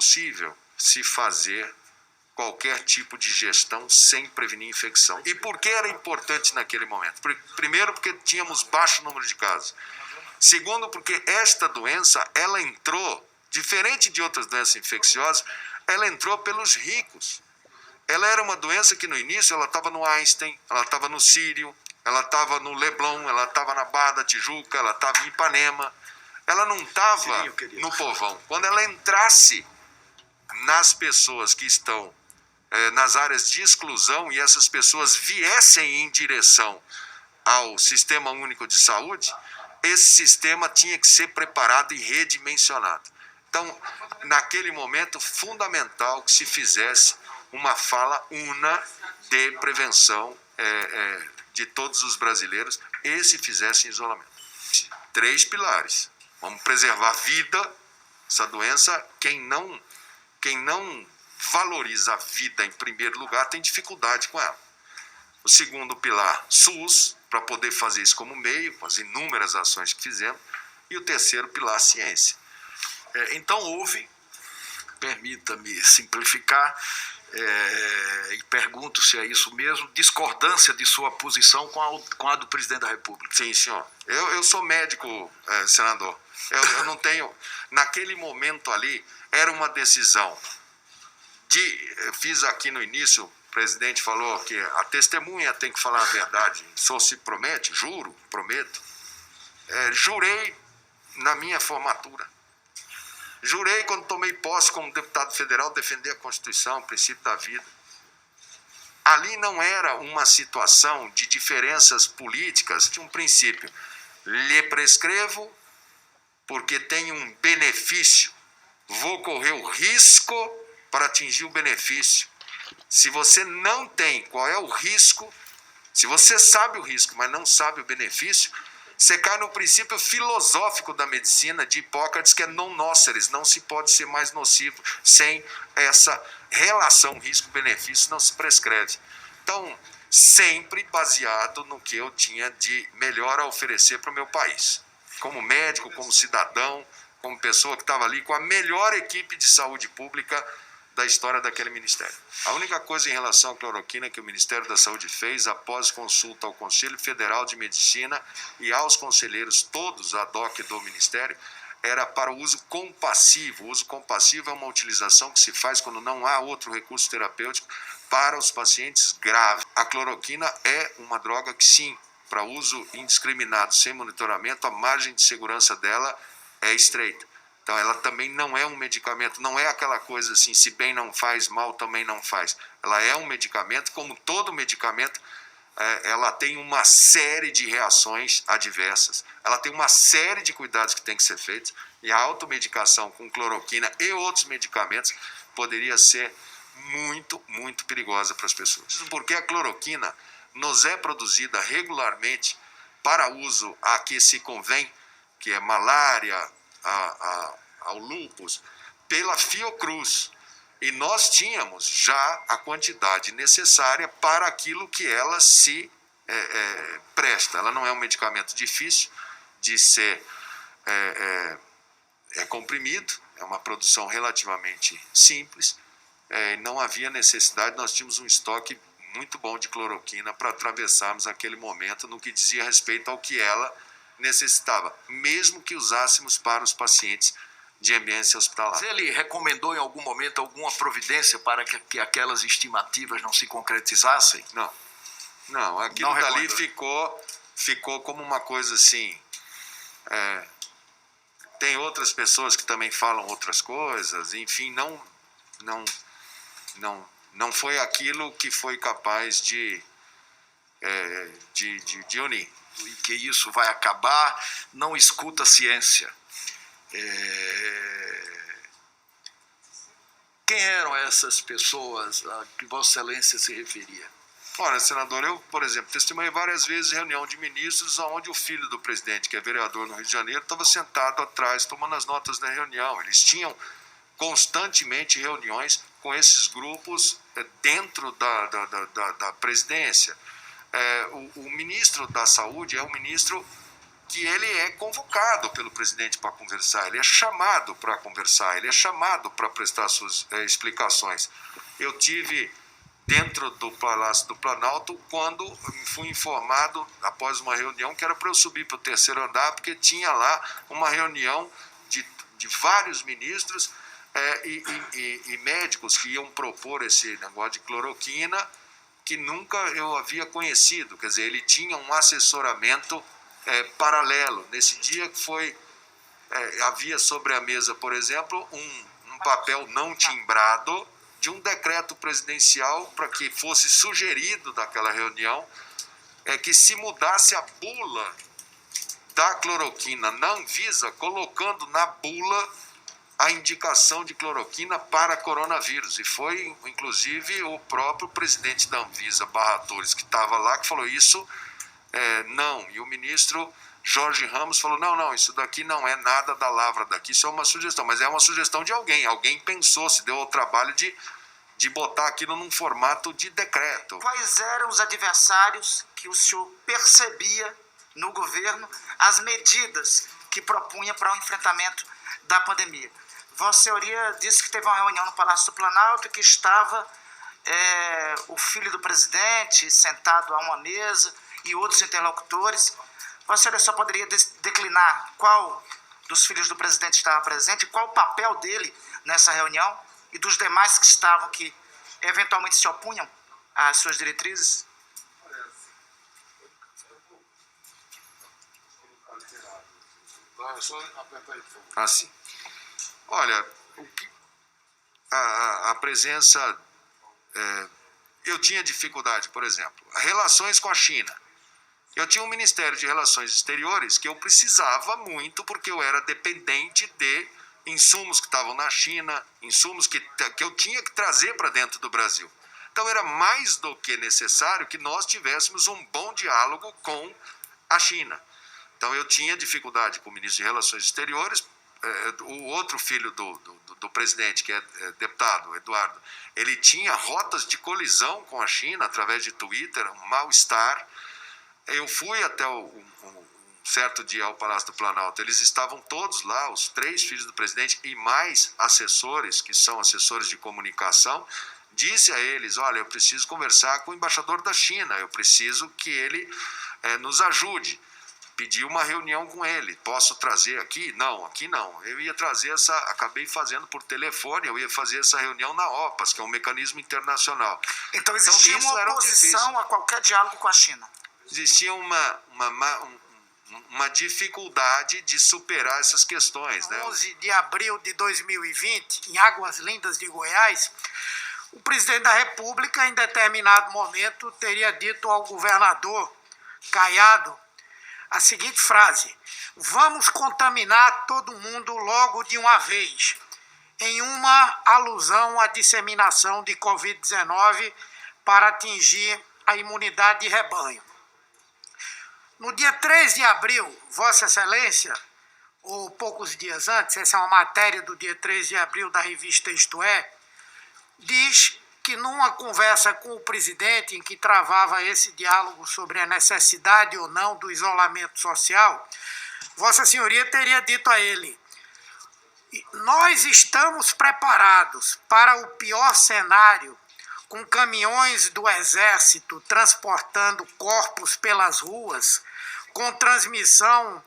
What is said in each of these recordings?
impossível se fazer qualquer tipo de gestão sem prevenir infecção. E por que era importante naquele momento? Primeiro, porque tínhamos baixo número de casos. Segundo, porque esta doença, ela entrou, diferente de outras doenças infecciosas, ela entrou pelos ricos. Ela era uma doença que no início ela estava no Einstein, ela estava no Sírio, ela estava no Leblon, ela estava na Barra da Tijuca, ela estava em Ipanema. Ela não estava no povão. Quando ela entrasse nas pessoas que estão nas áreas de exclusão e essas pessoas viessem em direção ao Sistema Único de Saúde, esse sistema tinha que ser preparado e redimensionado. Então, naquele momento, fundamental que se fizesse uma fala una de prevenção de todos os brasileiros e se fizesse isolamento. 3 pilares. Vamos preservar a vida. Essa doença, quem não valoriza a vida em primeiro lugar tem dificuldade com ela. O segundo pilar, SUS, para poder fazer isso como meio, com as inúmeras ações que fizemos. E o terceiro pilar, ciência. Então houve, permita-me simplificar, e pergunto se é isso mesmo, discordância de sua posição com a do presidente da República. Sim, senhor. Eu sou médico, senador. Eu não tenho... Naquele momento ali, era uma decisão eu fiz aqui no início, o presidente falou que a testemunha tem que falar a verdade. Só se promete, juro, prometo. Jurei na minha formatura. Jurei quando tomei posse como deputado federal defender a Constituição, o princípio da vida. Ali não era uma situação de diferenças políticas, de um princípio. Lhe prescrevo porque tem um benefício. Vou correr o risco para atingir o benefício. Se você não tem qual é o risco, se você sabe o risco, mas não sabe o benefício, você cai no princípio filosófico da medicina de Hipócrates, que é non nocere, não se pode ser mais nocivo sem essa relação risco-benefício, não se prescreve. Então, sempre baseado no que eu tinha de melhor a oferecer para o meu país. Como médico, como cidadão, como pessoa que estava ali com a melhor equipe de saúde pública da história daquele ministério. A única coisa em relação à cloroquina que o Ministério da Saúde fez, após consulta ao Conselho Federal de Medicina e aos conselheiros todos ad hoc do Ministério, era para o uso compassivo. O uso compassivo é uma utilização que se faz quando não há outro recurso terapêutico para os pacientes graves. A cloroquina é uma droga que, sim, para uso indiscriminado, sem monitoramento, a margem de segurança dela é estreita. Então, ela também não é um medicamento, não é aquela coisa assim, se bem não faz, mal também não faz. Ela é um medicamento, como todo medicamento, ela tem uma série de reações adversas, ela tem uma série de cuidados que tem que ser feitos, e a automedicação com cloroquina e outros medicamentos poderia ser muito, muito perigosa para as pessoas. Porque a cloroquina nos é produzida regularmente para uso a que se convém, que é malária, ao lúpus, pela Fiocruz. E nós tínhamos já a quantidade necessária para aquilo que ela se presta. Ela não é um medicamento difícil de ser comprimido, é uma produção relativamente simples, não havia necessidade, nós tínhamos um estoque muito bom de cloroquina para atravessarmos aquele momento no que dizia respeito ao que ela necessitava, mesmo que usássemos para os pacientes de ambiência hospitalar. Mas ele recomendou em algum momento alguma providência para que aquelas estimativas não se concretizassem? Não, aquilo dali ficou como uma coisa assim. Tem outras pessoas que também falam outras coisas, enfim, não foi aquilo que foi capaz de unir. E que isso vai acabar, não escuta a ciência. Quem eram essas pessoas a que Vossa Excelência se referia? Olha, senador, eu, por exemplo, testemunhei várias vezes reunião de ministros onde o filho do presidente, que é vereador no Rio de Janeiro, estava sentado atrás, tomando as notas da reunião. Eles tinham constantemente reuniões com esses grupos dentro da presidência. O ministro da Saúde é um ministro que ele é convocado pelo presidente para conversar, ele é chamado para conversar, ele é chamado para prestar suas explicações. Eu tive dentro do Palácio do Planalto quando fui informado, após uma reunião, que era para eu subir para o 3º andar, porque tinha lá uma reunião de vários ministros e médicos que iam propor esse negócio de cloroquina, que nunca eu havia conhecido. Quer dizer, ele tinha um assessoramento paralelo. Nesse dia havia sobre a mesa, por exemplo, um papel não timbrado de um decreto presidencial para que fosse sugerido daquela reunião que se mudasse a bula da cloroquina na Anvisa, colocando na bula a indicação de cloroquina para coronavírus. E foi, inclusive, o próprio presidente da Anvisa, Barra Torres, que estava lá, que falou isso, não. E o ministro Jorge Ramos falou, não, isso daqui não é nada da lavra daqui, isso é uma sugestão. Mas é uma sugestão de alguém. Alguém pensou, se deu ao trabalho de botar aquilo num formato de decreto. Quais eram os adversários que o senhor percebia no governo, as medidas que propunha para o enfrentamento da pandemia? Vossa Senhoria disse que teve uma reunião no Palácio do Planalto, que estava o filho do presidente sentado a uma mesa e outros interlocutores. Vossa Senhoria só poderia declinar qual dos filhos do presidente estava presente, qual o papel dele nessa reunião e dos demais que estavam, que eventualmente se opunham às suas diretrizes? Assim. Olha, a presença... eu tinha dificuldade, por exemplo, relações com a China. Eu tinha um Ministério de Relações Exteriores que eu precisava muito, porque eu era dependente de insumos que estavam na China, insumos que eu tinha que trazer para dentro do Brasil. Então era mais do que necessário que nós tivéssemos um bom diálogo com a China. Então eu tinha dificuldade com o ministro de Relações Exteriores. O outro filho do presidente, que é deputado, Eduardo, ele tinha rotas de colisão com a China através de Twitter, um mal-estar. Eu fui até um certo dia ao Palácio do Planalto, eles estavam todos lá, os 3 filhos do presidente e mais assessores, que são assessores de comunicação. Disse a eles, olha, eu preciso conversar com o embaixador da China, eu preciso que ele nos ajude. Pedi uma reunião com ele, posso trazer aqui? Não, aqui não. Eu ia trazer acabei fazendo por telefone, eu ia fazer essa reunião na OPAS, que é um mecanismo internacional. Então existia uma oposição a qualquer diálogo com a China? Existia uma dificuldade de superar essas questões. 11 de abril de 2020, em Águas Lindas de Goiás, o presidente da República, em determinado momento, teria dito ao governador Caiado a seguinte frase: vamos contaminar todo mundo logo de uma vez, em uma alusão à disseminação de Covid-19 para atingir a imunidade de rebanho. No dia 3 de abril, Vossa Excelência, ou poucos dias antes, essa é uma matéria do dia 3 de abril da revista Isto É, diz que numa conversa com o presidente, em que travava esse diálogo sobre a necessidade ou não do isolamento social, Vossa Senhoria teria dito a ele: nós estamos preparados para o pior cenário, com caminhões do Exército transportando corpos pelas ruas, com transmissão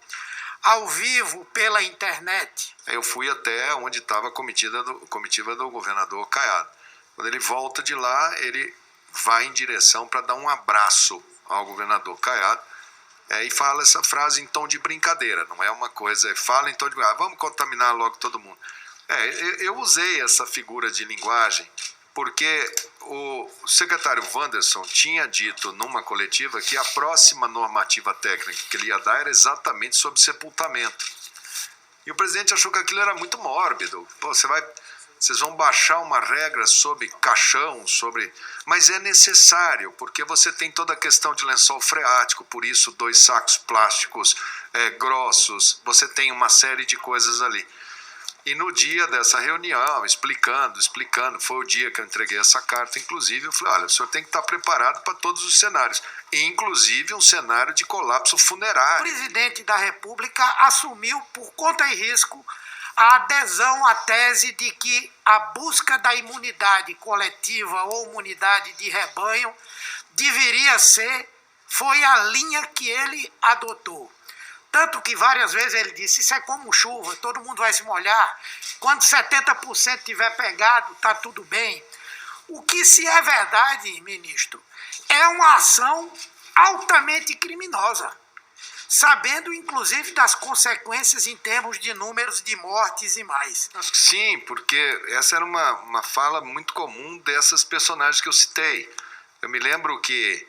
ao vivo pela internet. Eu fui até onde estava a comitiva do governador Caiado. Quando ele volta de lá, ele vai em direção para dar um abraço ao governador Caiado e fala essa frase em tom de brincadeira, não é uma coisa, fala em tom de vamos contaminar logo todo mundo. Eu usei essa figura de linguagem porque o secretário Wanderson tinha dito numa coletiva que a próxima normativa técnica que ele ia dar era exatamente sobre sepultamento. E o presidente achou que aquilo era muito mórbido. Vocês vão baixar uma regra sobre caixão, mas é necessário, porque você tem toda a questão de lençol freático, por isso 2 sacos plásticos grossos, você tem uma série de coisas ali. E no dia dessa reunião, explicando, foi o dia que eu entreguei essa carta, inclusive, eu falei, olha, o senhor tem que estar preparado para todos os cenários, inclusive um cenário de colapso O funerário. presidente da República assumiu por conta e risco a adesão à tese de que a busca da imunidade coletiva ou imunidade de rebanho foi a linha que ele adotou. Tanto que várias vezes ele disse, isso é como chuva, todo mundo vai se molhar, quando 70% tiver pegado, está tudo bem. O que se é verdade, ministro, é uma ação altamente criminosa, sabendo inclusive das consequências em termos de números de mortes e mais. Acho que sim, porque essa era uma fala muito comum dessas personagens que eu citei. Eu me lembro que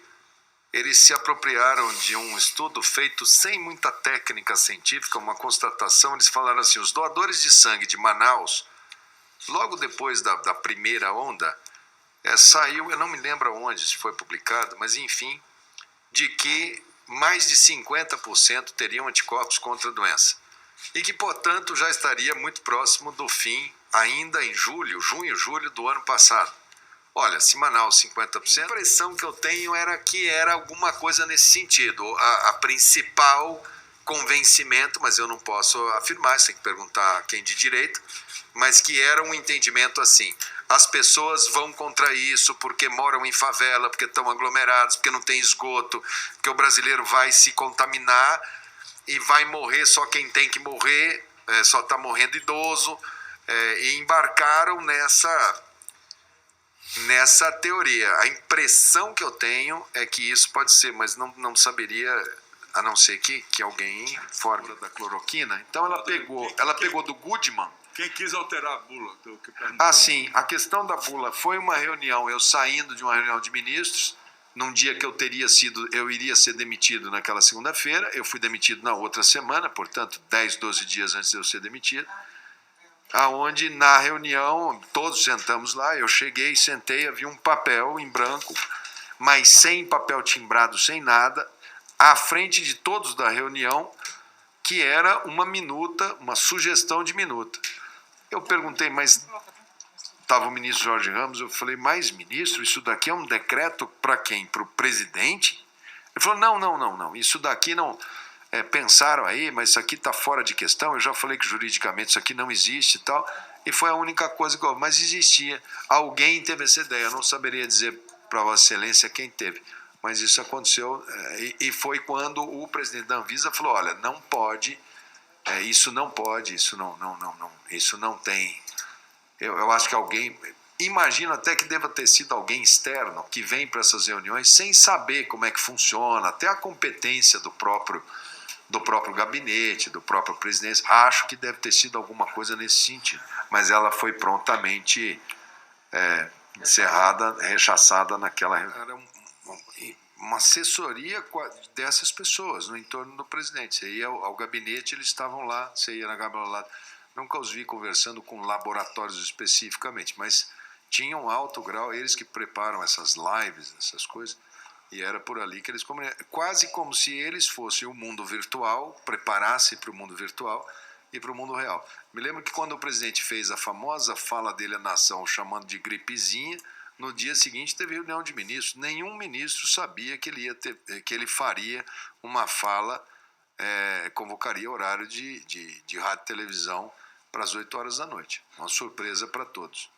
eles se apropriaram de um estudo feito sem muita técnica científica, uma constatação. Eles falaram assim, os doadores de sangue de Manaus, logo depois da primeira onda, saiu, eu não me lembro onde se foi publicado, mas enfim, de que mais de 50% teriam anticorpos contra a doença. E que, portanto, já estaria muito próximo do fim, ainda em junho, julho do ano passado. Olha, se Manaus 50%, a impressão que eu tenho era que era alguma coisa nesse sentido. A principal convencimento, mas eu não posso afirmar, você tem que perguntar a quem de direito, mas que era um entendimento assim. As pessoas vão contra isso porque moram em favela, porque estão aglomerados, porque não tem esgoto, porque o brasileiro vai se contaminar e vai morrer só quem tem que morrer, só está morrendo idoso, e embarcaram nessa teoria. A impressão que eu tenho é que isso pode ser, mas não saberia, a não ser que alguém informe da cloroquina. Então ela pegou do Goodman. Quem quis alterar a bula? Ah, sim. A questão da bula foi uma reunião, eu saindo de uma reunião de ministros, num dia que eu iria ser demitido naquela segunda-feira, eu fui demitido na outra semana, portanto, 10, 12 dias antes de eu ser demitido, aonde na reunião, todos sentamos lá, eu cheguei, sentei, havia um papel em branco, mas sem papel timbrado, sem nada, à frente de todos da reunião, que era uma minuta, uma sugestão de minuta. Eu perguntei, mas estava o ministro Jorge Ramos, eu falei, mas ministro, isso daqui é um decreto para quem? Para o presidente? Ele falou, não, isso daqui não... pensaram aí, mas isso aqui está fora de questão, eu já falei que juridicamente isso aqui não existe e tal, e foi a única coisa que eu... Mas existia, alguém teve essa ideia, eu não saberia dizer para Vossa Excelência quem teve, mas isso aconteceu, e foi quando o presidente da Anvisa falou, olha, não pode, isso não pode, isso não tem... Eu acho que alguém... Imagino até que deva ter sido alguém externo que vem para essas reuniões sem saber como é que funciona, até a competência do próprio gabinete, do próprio presidente. Acho que deve ter sido alguma coisa nesse sentido. Mas ela foi prontamente encerrada, rechaçada naquela reunião. Era uma assessoria dessas pessoas no entorno do presidente. Você ia ao gabinete, eles estavam lá, você ia na Câmara lá. Nunca os vi conversando com laboratórios especificamente, mas tinham um alto grau, eles que preparam essas lives, essas coisas, e era por ali que eles comunicavam, quase como se eles fossem o mundo virtual, preparassem para o mundo virtual e para o mundo real. Me lembro que quando o presidente fez a famosa fala dele à nação, chamando de gripezinha, no dia seguinte teve reunião de ministros. Nenhum ministro sabia que ele faria uma fala, convocaria horário de rádio e televisão para as 8 horas da noite. Uma surpresa para todos.